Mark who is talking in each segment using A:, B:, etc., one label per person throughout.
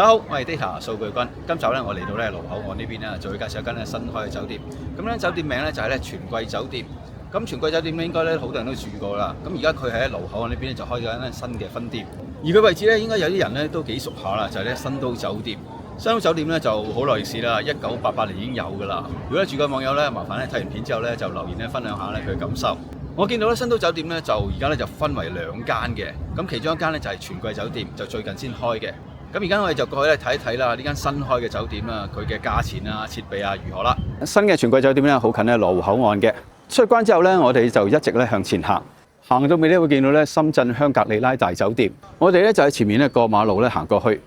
A: 好，我係 Data 數據君。今集咧，我嚟到咧盧口岸呢邊咧，就會介紹一間咧新開嘅酒店。咁咧酒店名咧就係咧全季酒店。咁全季酒店咧應該咧好多人都住過啦。咁而家佢喺盧口岸呢邊咧就開咗間新嘅分店。而佢位置咧應該有啲人咧都幾熟下啦，就係咧新都酒店。新都酒店咧就好耐歷史啦，1988年已經有㗎啦。如果住過網友咧，麻煩咧睇完片之後咧就留言咧分享下咧佢嘅感受。我見到咧新都酒店咧就而家咧就分為兩間嘅，咁其中一間咧就係全季酒店，就最近先開嘅。咁而家我哋就過去咧睇一睇啦，呢間新開嘅酒店啊，佢嘅價錢啊、設備啊如何啦。新嘅全季酒店咧好近咧羅湖口岸嘅，出關之後咧我哋就一直咧向前行，行到尾咧會見到咧深圳香格里拉大酒店。我哋咧就喺前面咧過馬路咧行過去，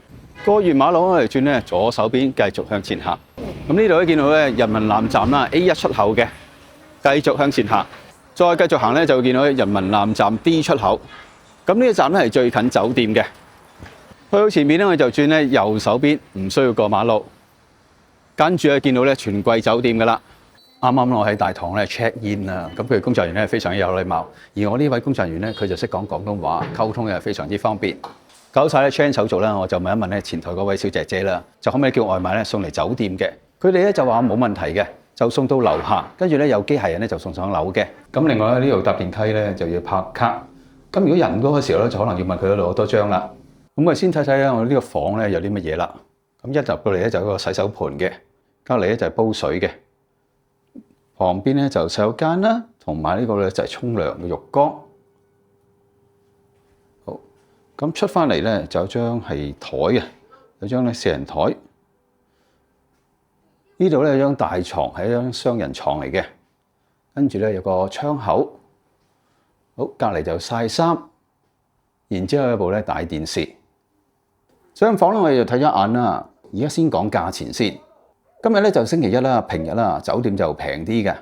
A: 過完馬路我哋轉咧左手邊繼續向前行。咁呢度咧見到咧人民南站啦 A1 出口嘅，繼續向前行，再繼續行咧就會見到人民南站 D 出口。咁呢個站咧係最近酒店嘅。去到前面咧，我就轉咧右手邊，唔需要過馬路。跟住咧見到咧全季酒店噶啦。啱啱我喺大堂咧 check in 啊，咁佢工作人員咧非常之有禮貌，而我呢位工作人員咧佢就識講廣東話，溝通又非常之方便。搞晒咧 check in 手續啦，我就問一問咧前台嗰位小姐姐啦，就可唔可以叫外賣咧送嚟酒店嘅？佢哋咧就話冇問題嘅，就送到樓下，跟住咧有機械人咧就送上樓嘅。咁另外呢度搭電梯咧就要拍卡，咁如果人多嘅時候咧就可能要問佢嗰度攞多張啦。咁我先睇睇咧，我呢個房咧有啲乜嘢啦。咁一入到嚟咧就有個洗手盤嘅，隔離咧就係煲水嘅，旁邊咧就洗手間啦，同埋呢個咧就係沖涼嘅浴缸。好，咁出翻嚟咧就有張係台嘅，有張咧四人台。呢度咧有張大床，係一張雙人床嚟嘅，跟住咧有個窗口。好，隔離就曬衫，然之後有部咧大電視。上房咧，我哋就睇咗一眼啦。而家先講價錢先。今日咧就星期一啦，平日啦，酒店就平啲嘅。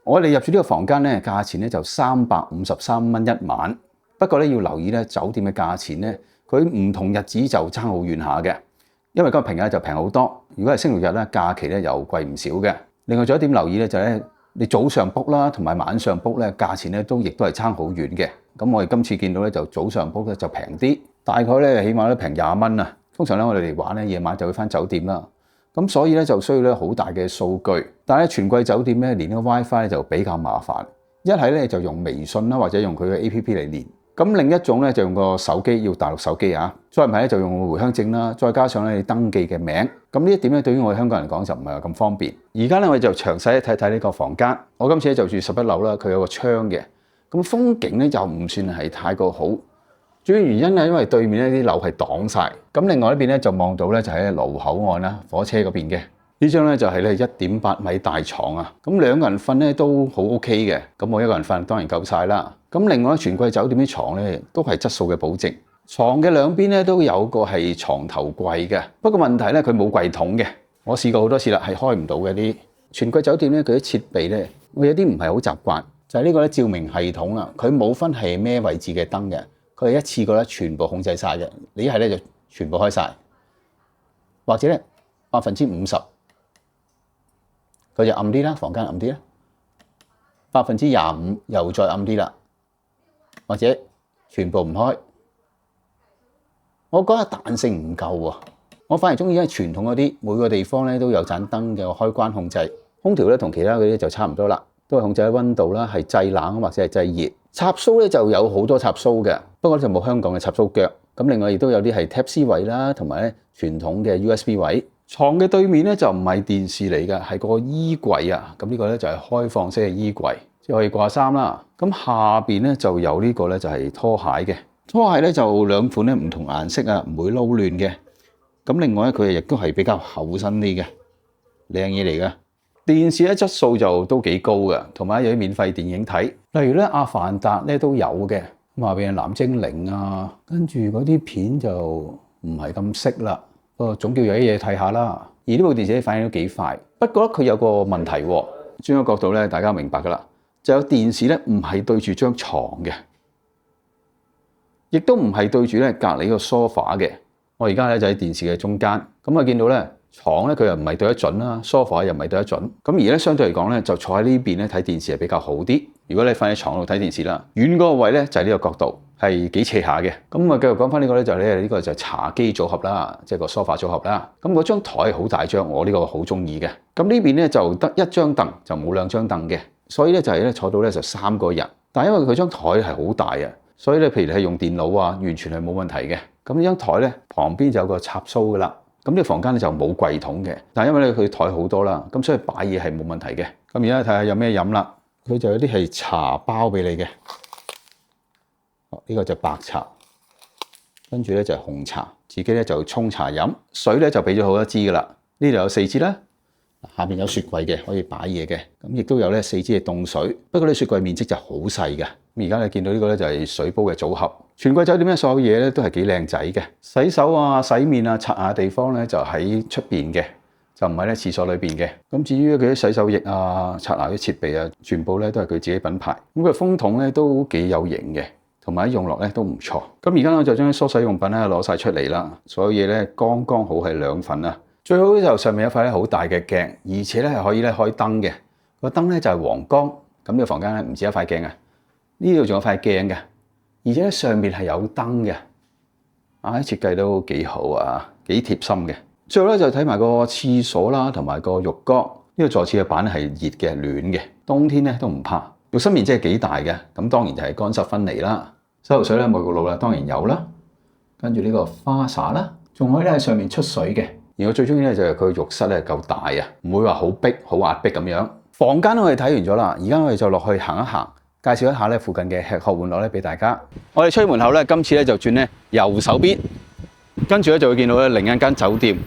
A: 我哋入住呢個房間咧，價錢咧就353蚊一晚。不過咧要留意咧，酒店嘅價錢咧，佢唔同日子就爭好遠下嘅。因為今日平日就平好多，如果係星期日咧，假期咧又貴唔少嘅。另外仲有一點留意咧，就係咧你早上 book 啦，同埋晚上 book 咧，價錢咧都亦都係爭好遠嘅。咁我哋今次見到咧就早上 book 咧就平啲。大概咧，起碼都平20蚊啊！通常咧，我哋嚟玩咧，夜晚就會返酒店啦。咁所以咧，就需要咧好大嘅數據。但係咧，全季酒店咧，連個 WiFi 咧就比較麻煩。一係咧就用微信啦，或者用佢嘅 APP 嚟連。咁另一種咧就用個手機，要大陸手機啊。再唔係咧就用回鄉證啦。再加上咧你登記嘅名。咁呢一點咧，對於我哋香港人嚟講就唔係咁方便。而家咧我哋就詳細睇睇呢個房間。我今次咧就住11樓啦，佢有個窗嘅。咁風景咧就唔算係太過好。主要原因係因為對面呢啲樓係擋晒，咁另外一邊咧就望到咧就喺羅湖口岸啦，火車嗰邊嘅。呢張咧就係咧1.8米大床啊，咁兩個人瞓咧都好 OK 嘅，咁我一個人瞓當然夠晒啦。咁另外全季酒店啲床咧都係質素嘅保證，床嘅兩邊咧都有個係床頭櫃嘅，不過問題咧佢冇櫃桶嘅，我試過好多次啦，係開唔到嘅啲。全季酒店咧佢啲設備咧，我有啲唔係好習慣，就係呢個咧照明系統啊，佢冇分係咩位置嘅燈嘅。佢係一次過咧全部控制晒嘅，你一係咧就全部開晒，或者咧50%，佢就暗啲啦，房間暗啲啦，25%又再暗啲啦，或者全部唔開。我覺得彈性唔夠喎，我反而中意係傳統嗰啲，每個地方咧都有盞燈嘅開關控制，空調咧同其他嗰啲就差唔多啦，都係控制喺溫度啦，係製冷或者係製熱。插蘇咧就有好多插蘇嘅，不過就冇香港嘅插蘇腳。咁另外亦都有啲係 Type C 位啦，同埋咧傳統嘅 USB 位。床嘅對面咧就唔係電視嚟嘅，係個衣櫃啊。咁呢個咧就係開放式嘅衣櫃，即係可以掛衫啦。咁下邊咧就有呢個咧就係拖鞋嘅，拖鞋咧就兩款咧唔同顏色啊，唔會撈亂嘅。咁另外咧佢亦都係比較厚身啲嘅，靚嘢嚟嘅。電視咧質素就都幾高嘅，同埋有啲免費電影睇，例如咧《阿凡達》咧都有嘅，咁下邊係藍精靈啊，跟住嗰啲片就唔係咁識啦，不過總叫有啲嘢睇下啦。而呢部電視反應都幾快，不過佢有個問題喎，轉個角度咧大家明白噶啦，就有電視咧唔係對住張床嘅，亦都唔係對住咧隔離個 sofa 嘅。我而家咧就喺電視嘅中間，咁啊見到咧。床咧佢又唔係對得準啦，sofa又唔係對得準，咁而咧相對嚟講咧就坐喺呢邊咧睇電視係比較好啲。如果你瞓喺床度睇電視啦，遠嗰個位咧就係呢個角度，係幾斜下嘅。咁啊，繼續講翻呢個咧就係呢個就茶几組合啦，即係個梳化組合啦。咁嗰張台好大張，我呢個好中意嘅。咁呢邊咧就得一張凳，就冇兩張凳嘅，所以咧就係咧坐到咧就3個人。但係因為佢張台係好大啊，所以咧譬如你係用電腦啊，完全係冇問題嘅。咁呢張台咧旁邊就有個插蘇噶啦。咁呢個房間咧就冇櫃桶嘅，但係因為咧佢台好多啦，咁所以擺嘢係冇問題嘅。咁而家睇下有咩飲啦，佢就有啲係茶包俾你嘅。呢個就白茶，跟住咧就係紅茶，自己咧就沖茶飲。水咧就俾咗好多支噶啦，呢度有4支啦。下面有雪櫃嘅，可以擺嘢嘅。咁亦都有咧4支嘅凍水，不過呢雪櫃面積就好細嘅。咁而家你見到呢個咧就係水煲嘅組合。全季酒店咧所有嘢咧都係幾靚仔嘅，洗手啊、洗面啊、刷牙嘅地方咧就喺出邊嘅，就唔係咧廁所裏邊嘅。咁至於佢啲洗手液啊、刷牙啲設備啊，全部咧都係佢自己品牌。咁佢風筒咧都幾有型嘅，同埋用落咧都唔錯。咁而家我就將啲梳洗用品咧攞晒出嚟啦，所有嘢咧剛剛好係2份啊。最好就上面有塊咧好大嘅鏡，而且咧係可以咧開燈嘅。個燈咧就係黃光。咁呢個房間咧唔止一塊鏡啊，呢度仲有塊鏡嘅，而且咧上面係有燈嘅。設計都幾好啊，幾貼心嘅。最後咧就睇埋個廁所啦，同埋個浴缸。呢個坐廁嘅板係熱嘅、暖嘅，冬天咧都唔怕。浴室面積係幾大嘅，咁當然就係乾濕分離啦。洗頭水咧、沐浴露啦，當然有啦。跟住呢個花灑啦，仲可以咧喺上面出水嘅。而我最中意咧就係佢浴室咧夠大啊，唔會話好逼、好壓迫咁樣。房間我哋睇完咗啦，而家我哋就落去行一行，介紹一下咧附近嘅吃喝玩樂咧俾大家。我哋出門口咧，今次咧就轉咧右手邊，跟住咧就會見到咧另一間酒店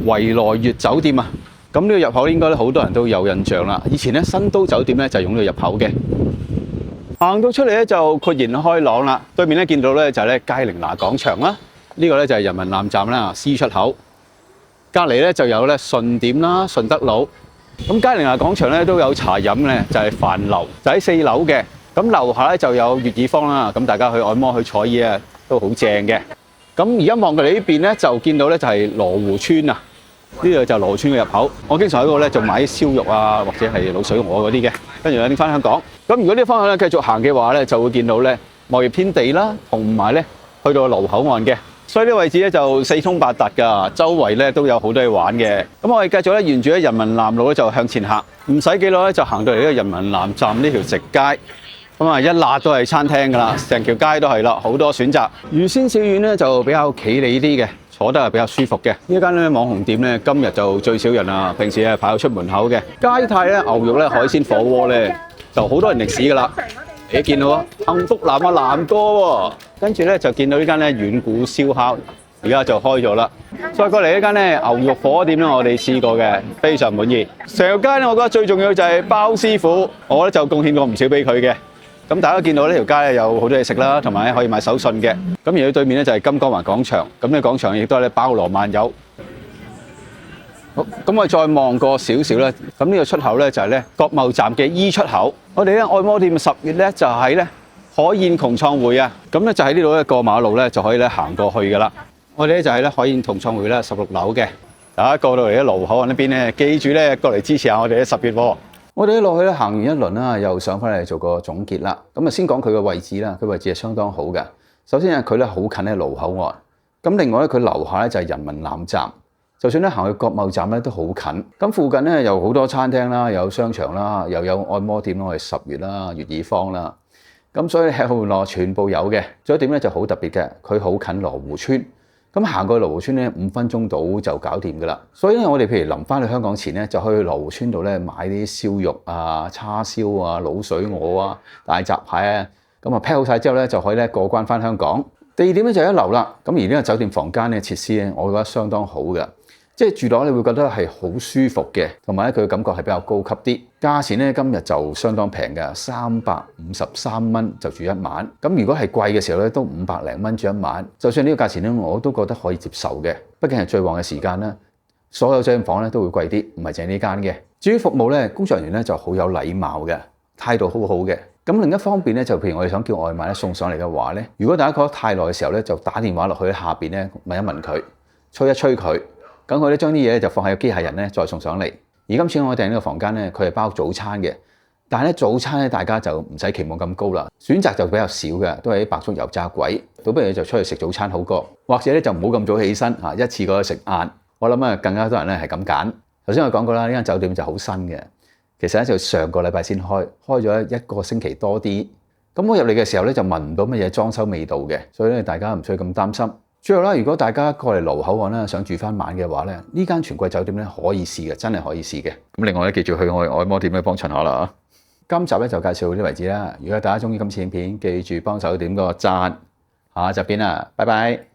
A: 維萊悅酒店啊。咁呢個入口應該咧好多人都有印象啦。以前咧新都酒店咧就用呢個入口嘅。行到出嚟咧就豁然開朗啦。對面咧見到咧就係咧佳寧拿廣場啦，呢個咧就係人民南站啦 C 出口。隔離咧就有咧順點啦、順德路。咁佳寧拿廣場咧都有茶飲咧，就係飯樓，就喺4樓嘅。咁樓下咧就有悅耳坊啦，咁大家去按摩去坐椅啊都好正嘅。咁而家望過嚟呢邊咧就見到咧就係羅湖村啊，呢度就羅湖村嘅入口。我經常喺度咧就買啲燒肉啊或者係滷水鵝嗰啲嘅，跟住咧拎翻香港。咁如果呢個方向咧繼續行嘅話咧，就會見到咧貿易天地啦，同埋咧去到羅湖口岸嘅。所以呢個位置咧就4通8達㗎，周圍咧都有好多嘢玩嘅。咁我哋繼續咧沿住咧人民南路咧就向前行，唔使幾耐咧就行到嚟呢個人民南站呢條直街。咁啊一辣都係餐廳㗎啦，成條街都係啦，好多選擇。漁仙小院咧就比較企理啲嘅，坐得係比較舒服嘅。呢間咧網紅店咧今日就最少人啦，平時係排到出門口嘅。佳泰咧牛肉咧海鮮火鍋咧就好多人歷史㗎啦。你見到啊，幸福南啊南哥喎，跟住咧就見到呢間咧遠古燒烤，而家就開咗啦。再過嚟呢間咧牛肉火鍋店咧，我哋試過嘅，非常滿意。成條街咧，我覺得最重要就係包師傅，我咧就貢獻過唔少俾佢嘅。咁大家見到呢條街咧有好多嘢食啦，同埋可以買手信嘅。咁而喺對面咧就係金江灣廣場，咁呢個廣場亦都係咧包羅萬有。好，咁我再望過少少咧，咁呢個出口咧就係咧國貿站嘅 E 出口。我哋咧按摩店10月咧就係咧海燕同創會啊，咁咧就喺呢度咧過馬路咧就可以咧行過去噶啦。我哋咧就係咧海燕同創會咧16樓嘅，大家過到嚟咧羅湖口岸呢邊咧，記住咧過嚟支持下我哋咧10月喎。我哋一落去咧行完一輪啦，又上翻嚟做個總結啦。咁啊先講佢嘅位置啦，佢位置係相當好嘅。首先係佢咧好近咧羅湖口岸，咁另外咧佢樓下咧就係人民南站。就算咧行去國貿站咧都好近，咁附近咧有好多餐廳啦，有商場啦，又有按摩店啦，我哋10月啦、悅耳坊啦，咁所以吃喝玩樂全部有嘅。仲有一點咧就好特別嘅，佢好近羅湖村，咁行過去羅湖村咧5分鐘到就搞掂噶啦。所以咧我哋譬如臨翻去香港前咧，就去羅湖村度咧買啲燒肉啊、叉燒啊、滷水鵝啊、大閘蟹啊，咁啊 pack 好晒之後咧就可以咧過關翻香港。第二點咧就係1樓啦，咁而呢個酒店房間咧設施咧，我覺得相當好嘅。即係住落你會覺得係好舒服嘅，同埋咧佢嘅感覺係比較高級啲。價錢咧今日就相當平嘅，353蚊就住1晚。咁如果係貴嘅時候咧，都500零蚊住1晚。就算呢個價錢咧，我都覺得可以接受嘅。畢竟係最旺嘅時間啦，所有酒店房咧都會貴啲，唔係淨係呢間嘅。至於服務咧，工作人員咧就好有禮貌嘅，態度好好嘅。咁另一方面咧，就譬如我哋想叫外賣咧送上嚟嘅話咧，如果大家覺得太耐嘅時候咧，就打電話落去下邊咧問一問佢，催一催佢。咁佢咧將啲嘢就放喺個機械人咧再送上嚟。而今次我訂呢個房間咧，佢係包早餐嘅，但係咧早餐咧，大家就唔使期望咁高啦，選擇就比較少嘅，都係啲白粥油炸鬼，倒不如就出去食早餐好過，或者咧就唔好咁早起身嚇，一次過去食晏。我諗啊，更加多人咧係咁揀。頭先我講過啦，呢間酒店就好新嘅，其實咧就上個禮拜先開咗1個星期多啲。咁我入嚟嘅時候咧就聞唔到乜嘢裝修味道嘅，所以咧大家唔需要咁擔心。最後啦，如果大家過嚟盧口岸咧想住翻晚嘅話咧，呢間全季酒店咧可以試嘅，真係可以試嘅。咁另外咧，記住去我哋按摩店咧幫襯下啦。今集咧就介紹到呢為止啦。如果大家中意今次影片，記住幫手點個讚。下集見啦，拜拜。